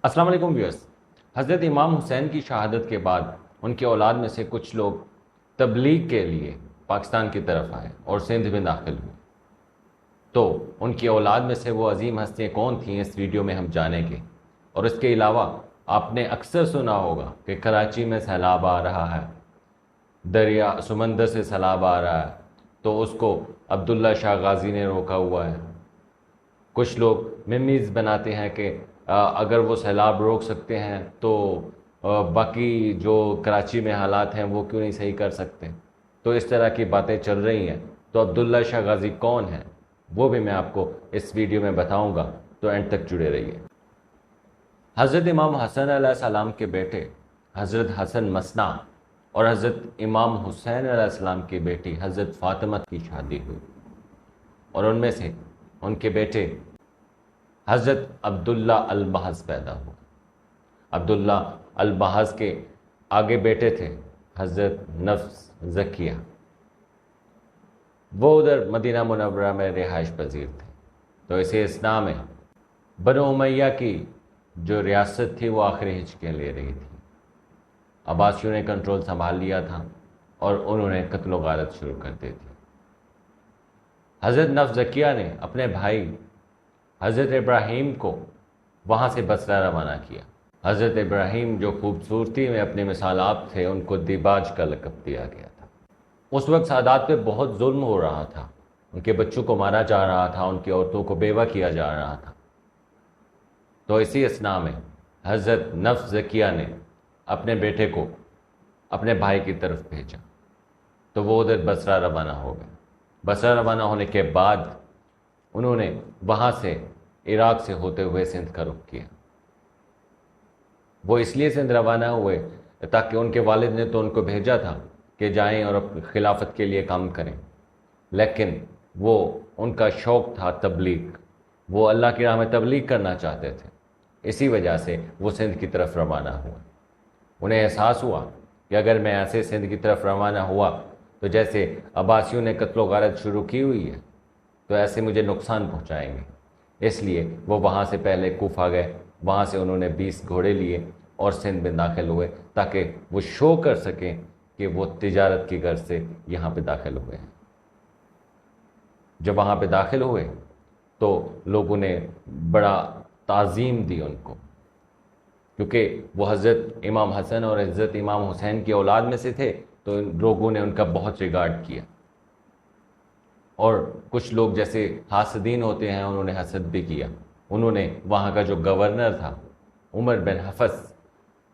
السلام علیکم ویورز۔ حضرت امام حسین کی شہادت کے بعد ان کی اولاد میں سے کچھ لوگ تبلیغ کے لیے پاکستان کی طرف آئے اور سندھ میں داخل ہوئے۔ تو ان کی اولاد میں سے وہ عظیم ہستیاں کون تھیں اس ویڈیو میں ہم جانیں گے۔ اور اس کے علاوہ آپ نے اکثر سنا ہوگا کہ کراچی میں سیلاب آ رہا ہے، دریا سمندر سے سیلاب آ رہا ہے، تو اس کو عبداللہ شاہ غازی نے روکا ہوا ہے۔ کچھ لوگ میمیز بناتے ہیں کہ اگر وہ سیلاب روک سکتے ہیں تو باقی جو کراچی میں حالات ہیں وہ کیوں نہیں صحیح کر سکتے۔ تو اس طرح کی باتیں چل رہی ہیں۔ تو عبداللہ شاہ غازی کون ہیں وہ بھی میں آپ کو اس ویڈیو میں بتاؤں گا، تو اینڈ تک جڑے رہیے۔ حضرت امام حسن علیہ السلام کے بیٹے حضرت حسن مثنیٰ اور حضرت امام حسین علیہ السلام کی بیٹی حضرت فاطمہ کی شادی ہوئی، اور ان میں سے ان کے بیٹے حضرت عبداللہ البحث پیدا ہوا۔ عبداللہ البحث کے آگے بیٹے تھے حضرت نفس زکیہ، وہ ادھر مدینہ منورہ میں رہائش پذیر تھے۔ تو اسی اثناء میں بنو امیہ کی جو ریاست تھی وہ آخری ہچکیاں لے رہی تھی۔ عباسیوں نے کنٹرول سنبھال لیا تھا اور انہوں نے قتل و غارت شروع کر دی تھی۔ حضرت نفس زکیہ نے اپنے بھائی حضرت ابراہیم کو وہاں سے بصرہ روانہ کیا۔ حضرت ابراہیم جو خوبصورتی میں اپنے مثالات تھے، ان کو دیباج کا لقب دیا گیا تھا۔ اس وقت سادات پہ بہت ظلم ہو رہا تھا، ان کے بچوں کو مارا جا رہا تھا، ان کی عورتوں کو بیوہ کیا جا رہا تھا۔ تو اسی اثناء میں حضرت نفس زکیہ نے اپنے بیٹے کو اپنے بھائی کی طرف بھیجا، تو وہ ادھر بصرہ روانہ ہو گئے۔ بصرہ روانہ ہونے کے بعد انہوں نے وہاں سے عراق سے ہوتے ہوئے سندھ کا رخ کیا۔ وہ اس لیے سندھ روانہ ہوئے تاکہ ان کے والد نے تو ان کو بھیجا تھا کہ جائیں اور خلافت کے لیے کام کریں، لیکن وہ ان کا شوق تھا تبلیغ، وہ اللہ کی راہ میں تبلیغ کرنا چاہتے تھے۔ اسی وجہ سے وہ سندھ کی طرف روانہ ہوئے۔ انہیں احساس ہوا کہ اگر میں ایسے سندھ کی طرف روانہ ہوا تو جیسے عباسیوں نے قتل و غارت شروع کی ہوئی ہے تو ایسے مجھے نقصان پہنچائیں گے۔ اس لیے وہ وہاں سے پہلے کوفہ گئے، وہاں سے انہوں نے 20 گھوڑے لیے اور سندھ میں داخل ہوئے تاکہ وہ شو کر سکیں کہ وہ تجارت کی غرض سے یہاں پہ داخل ہوئے ہیں۔ جب وہاں پہ داخل ہوئے تو لوگوں نے بڑا تعظیم دی ان کو، کیونکہ وہ حضرت امام حسن اور حضرت امام حسین کی اولاد میں سے تھے، تو لوگوں نے ان کا بہت ریگارڈ کیا۔ اور کچھ لوگ جیسے حاسدین ہوتے ہیں، انہوں نے حسد بھی کیا۔ انہوں نے وہاں کا جو گورنر تھا عمر بن حفص،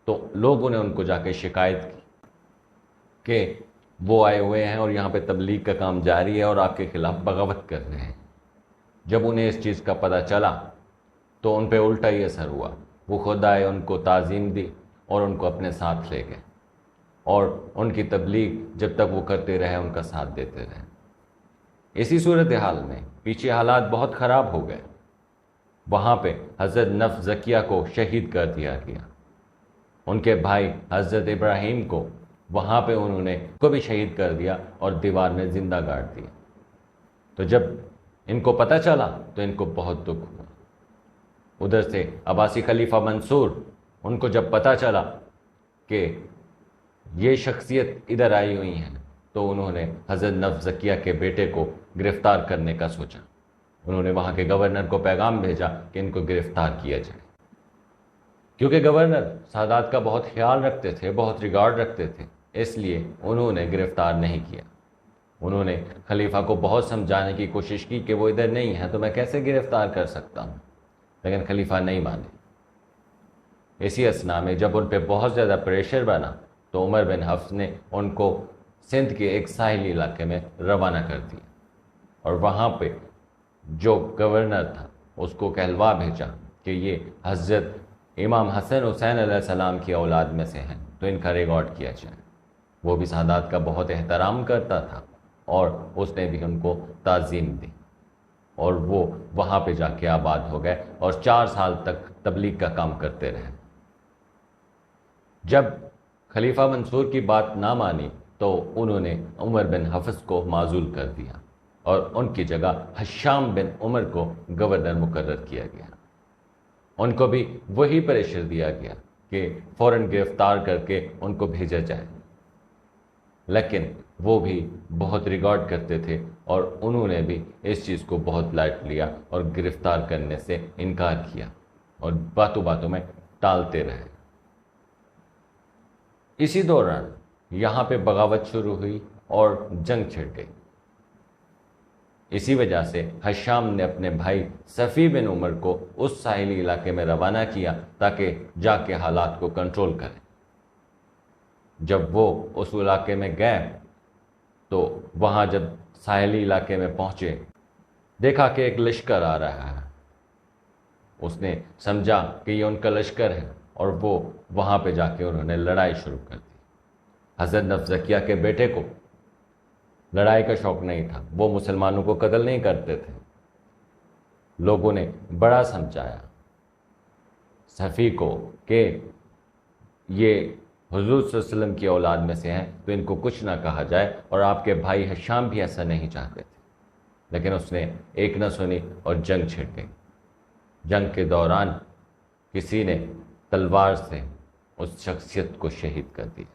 تو لوگوں نے ان کو جا کے شکایت کی کہ وہ آئے ہوئے ہیں اور یہاں پہ تبلیغ کا کام جاری ہے اور آپ کے خلاف بغاوت کر رہے ہیں۔ جب انہیں اس چیز کا پتہ چلا تو ان پہ الٹا ہی اثر ہوا۔ وہ خود آئے، ان کو تعظیم دی اور ان کو اپنے ساتھ لے گئے، اور ان کی تبلیغ جب تک وہ کرتے رہے ان کا ساتھ دیتے رہے۔ اسی صورتحال میں پیچھے حالات بہت خراب ہو گئے۔ وہاں پہ حضرت نفس زکیہ کو شہید کر دیا گیا۔ ان کے بھائی حضرت ابراہیم کو وہاں پہ انہوں نے کو بھی شہید کر دیا اور دیوار میں زندہ گاڑ دیا۔ تو جب ان کو پتہ چلا تو ان کو بہت دکھ ہوا۔ ادھر سے عباسی خلیفہ منصور، ان کو جب پتہ چلا کہ یہ شخصیت ادھر آئی ہوئی ہیں تو انہوں نے حضرت نفس زکیہ کے بیٹے کو گرفتار کرنے کا سوچا۔ انہوں نے وہاں کے گورنر کو پیغام بھیجا کہ ان کو گرفتار کیا جائے، کیونکہ گورنر سادات کا بہت خیال رکھتے تھے، بہت ریگارڈ رکھتے تھے، اس لیے انہوں نے گرفتار نہیں کیا۔ انہوں نے خلیفہ کو بہت سمجھانے کی کوشش کی کہ وہ ادھر نہیں ہے تو میں کیسے گرفتار کر سکتا ہوں، لیکن خلیفہ نہیں مانے۔ اسی اثناء میں جب ان پہ بہت زیادہ پریشر بنا تو عمر بن حفص نے ان کو سندھ کے ایک ساحلی علاقے میں روانہ کر دیا، اور وہاں پہ جو گورنر تھا اس کو کہلوا بھیجا کہ یہ حضرت امام حسن حسین علیہ السلام کی اولاد میں سے ہیں تو ان کا ریکارڈ کیا جائے۔ وہ بھی سادات کا بہت احترام کرتا تھا اور اس نے بھی ان کو تعظیم دی، اور وہ وہاں پہ جا کے آباد ہو گئے اور 4 سال تک تبلیغ کا کام کرتے رہے۔ جب خلیفہ منصور کی بات نہ مانی تو انہوں نے عمر بن حفص کو معزول کر دیا اور ان کی جگہ حشام بن عمر کو گورنر مقرر کیا گیا۔ ان کو بھی وہی پریشر دیا گیا کہ فوراً گرفتار کر کے ان کو بھیجا جائے، لیکن وہ بھی بہت ریگارڈ کرتے تھے اور انہوں نے بھی اس چیز کو بہت لائٹ لیا اور گرفتار کرنے سے انکار کیا اور باتوں باتوں میں ٹالتے رہے۔ اسی دوران یہاں پہ بغاوت شروع ہوئی اور جنگ چھڑ گئی۔ اسی وجہ سے ہشام نے اپنے بھائی صفی بن عمر کو اس ساحلی علاقے میں روانہ کیا تاکہ جا کے حالات کو کنٹرول کریں۔ جب وہ اس علاقے میں گئے تو وہاں جب ساحلی علاقے میں پہنچے، دیکھا کہ ایک لشکر آ رہا ہے۔ اس نے سمجھا کہ یہ ان کا لشکر ہے اور وہ وہاں پہ جا کے انہوں نے لڑائی شروع کر دی۔ حضرت نفس زکیہ کے بیٹے کو لڑائی کا شوق نہیں تھا، وہ مسلمانوں کو قتل نہیں کرتے تھے۔ لوگوں نے بڑا سمجھایا صفی کو کہ یہ حضور صلی اللہ علیہ وسلم کی اولاد میں سے ہیں تو ان کو کچھ نہ کہا جائے، اور آپ کے بھائی ہشام بھی ایسا نہیں چاہتے تھے، لیکن اس نے ایک نہ سنی اور جنگ چھڑ گئی۔ جنگ کے دوران کسی نے تلوار سے اس شخصیت کو شہید کر دیا۔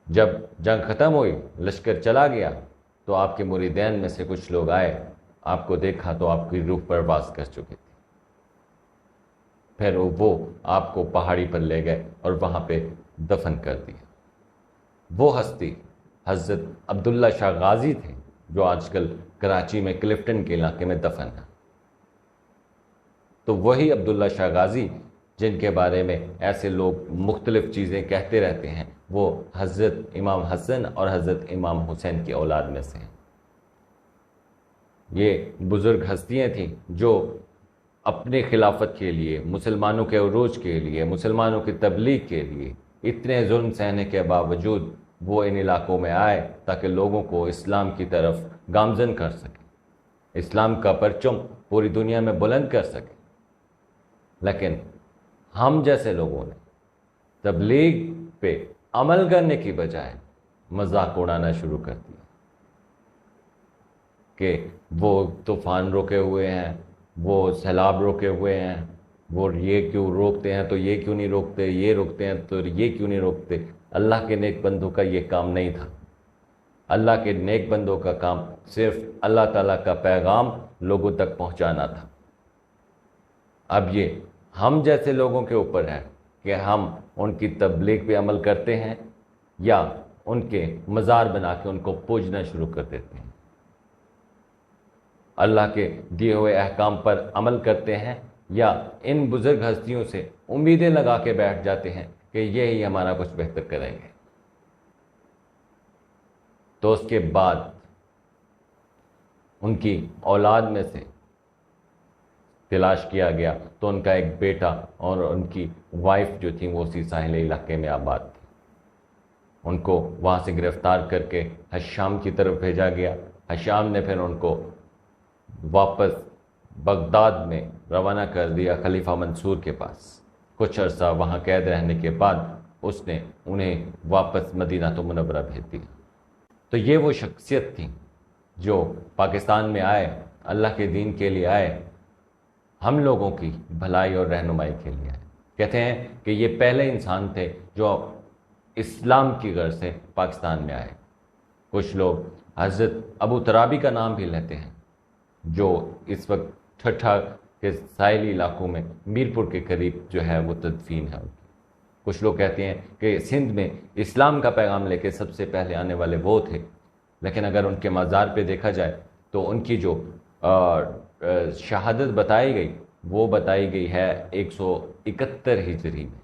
جب جنگ ختم ہوئی، لشکر چلا گیا، تو آپ کے مریدین میں سے کچھ لوگ آئے، آپ کو دیکھا تو آپ کی روح پرواز کر چکے تھے۔ پھر وہ آپ کو پہاڑی پر لے گئے اور وہاں پہ دفن کر دیا۔ وہ ہستی حضرت عبداللہ شاہ غازی تھے، جو آج کل کراچی میں کلفٹن کے علاقے میں دفن ہے۔ تو وہی عبداللہ شاہ غازی جن کے بارے میں ایسے لوگ مختلف چیزیں کہتے رہتے ہیں، وہ حضرت امام حسن اور حضرت امام حسین کی اولاد میں سے ہیں۔ یہ بزرگ ہستیاں تھیں جو اپنے خلافت کے لیے، مسلمانوں کے عروج کے لیے، مسلمانوں کی تبلیغ کے لیے اتنے ظلم سہنے کے باوجود وہ ان علاقوں میں آئے تاکہ لوگوں کو اسلام کی طرف گامزن کر سکیں، اسلام کا پرچم پوری دنیا میں بلند کر سکیں۔ لیکن ہم جیسے لوگوں نے تبلیغ پہ عمل کرنے کی بجائے مذاق اڑانا شروع کر دیا کہ وہ طوفان روکے ہوئے ہیں، وہ سیلاب روکے ہوئے ہیں، وہ یہ کیوں روکتے ہیں تو یہ کیوں نہیں روکتے، یہ روکتے ہیں تو یہ کیوں نہیں روکتے۔ اللہ کے نیک بندوں کا یہ کام نہیں تھا۔ اللہ کے نیک بندوں کا کام صرف اللہ تعالیٰ کا پیغام لوگوں تک پہنچانا تھا۔ اب یہ ہم جیسے لوگوں کے اوپر ہے کہ ہم ان کی تبلیغ پہ عمل کرتے ہیں یا ان کے مزار بنا کے ان کو پوجنا شروع کر دیتے ہیں، اللہ کے دیے ہوئے احکام پر عمل کرتے ہیں یا ان بزرگ ہستیوں سے امیدیں لگا کے بیٹھ جاتے ہیں کہ یہی ہمارا کچھ بہتر کریں گے۔ تو اس کے بعد ان کی اولاد میں سے تلاش کیا گیا تو ان کا ایک بیٹا اور ان کی وائف جو تھی وہ اسی ساحلی علاقے میں آباد تھی۔ ان کو وہاں سے گرفتار کر کے ہشام کی طرف بھیجا گیا۔ ہشام نے پھر ان کو واپس بغداد میں روانہ کر دیا خلیفہ منصور کے پاس۔ کچھ عرصہ وہاں قید رہنے کے بعد اس نے انہیں واپس مدینہ منورہ بھیج دیا۔ تو یہ وہ شخصیت تھی جو پاکستان میں آئے، اللہ کے دین کے لیے آئے، ہم لوگوں کی بھلائی اور رہنمائی کے لیے آئے۔ کہتے ہیں کہ یہ پہلے انسان تھے جو اسلام کی غرض سے پاکستان میں آئے۔ کچھ لوگ حضرت ابو ترابی کا نام بھی لیتے ہیں، جو اس وقت ٹھٹھا کے ساحلی علاقوں میں میرپور کے قریب جو ہے وہ تدفین ہے۔ کچھ لوگ کہتے ہیں کہ سندھ میں اسلام کا پیغام لے کے سب سے پہلے آنے والے وہ تھے، لیکن اگر ان کے مزار پہ دیکھا جائے تو ان کی جو شہادت بتائی گئی وہ بتائی گئی ہے 171 ہجری میں،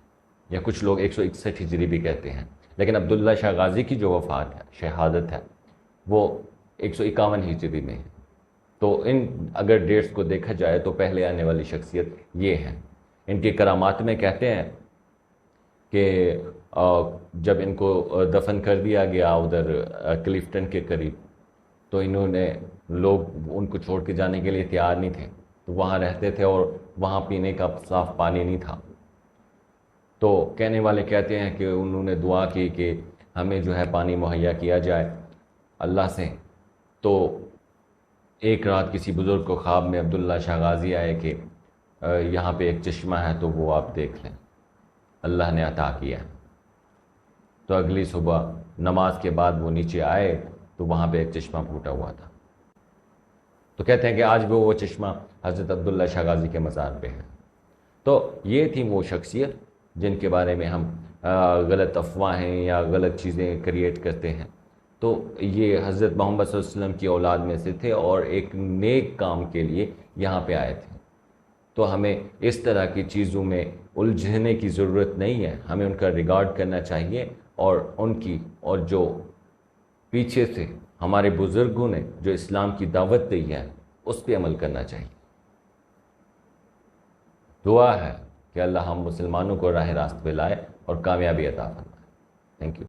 یا کچھ لوگ 161 ہجری بھی کہتے ہیں، لیکن عبداللہ شاہ غازی کی جو وفات ہے، شہادت ہے، وہ 151 ہجری میں ہے۔ تو ان اگر ڈیٹس کو دیکھا جائے تو پہلے آنے والی شخصیت یہ ہے۔ ان کی کرامات میں کہتے ہیں کہ جب ان کو دفن کر دیا گیا ادھر کلفٹن کے قریب، تو انہوں نے لوگ ان کو چھوڑ کے جانے کے لیے تیار نہیں تھے، تو وہاں رہتے تھے اور وہاں پینے کا صاف پانی نہیں تھا۔ تو کہنے والے کہتے ہیں کہ انہوں نے دعا کی کہ ہمیں جو ہے پانی مہیا کیا جائے اللہ سے۔ تو ایک رات کسی بزرگ کو خواب میں عبداللہ شاہ غازی آئے کہ یہاں پہ ایک چشمہ ہے تو وہ آپ دیکھ لیں، اللہ نے عطا کیا ہے۔ تو اگلی صبح نماز کے بعد وہ نیچے آئے تو وہاں پہ ایک چشمہ پھوٹا ہوا تھا۔ تو کہتے ہیں کہ آج بھی وہ چشمہ حضرت عبداللہ شاہ غازی کے مزار پہ ہے۔ تو یہ تھی وہ شخصیت جن کے بارے میں ہم غلط افواہیں یا غلط چیزیں کریٹ کرتے ہیں۔ تو یہ حضرت محمد صلی اللہ علیہ وسلم کی اولاد میں سے تھے اور ایک نیک کام کے لیے یہاں پہ آئے تھے۔ تو ہمیں اس طرح کی چیزوں میں الجھنے کی ضرورت نہیں ہے، ہمیں ان کا ریگارڈ کرنا چاہیے اور ان کی اور جو پیچھے سے ہمارے بزرگوں نے جو اسلام کی دعوت دی ہے اس پہ عمل کرنا چاہیے۔ دعا ہے کہ اللہ ہم مسلمانوں کو راہ راست پہ لائے اور کامیابی عطا فرمائے۔ Thank you.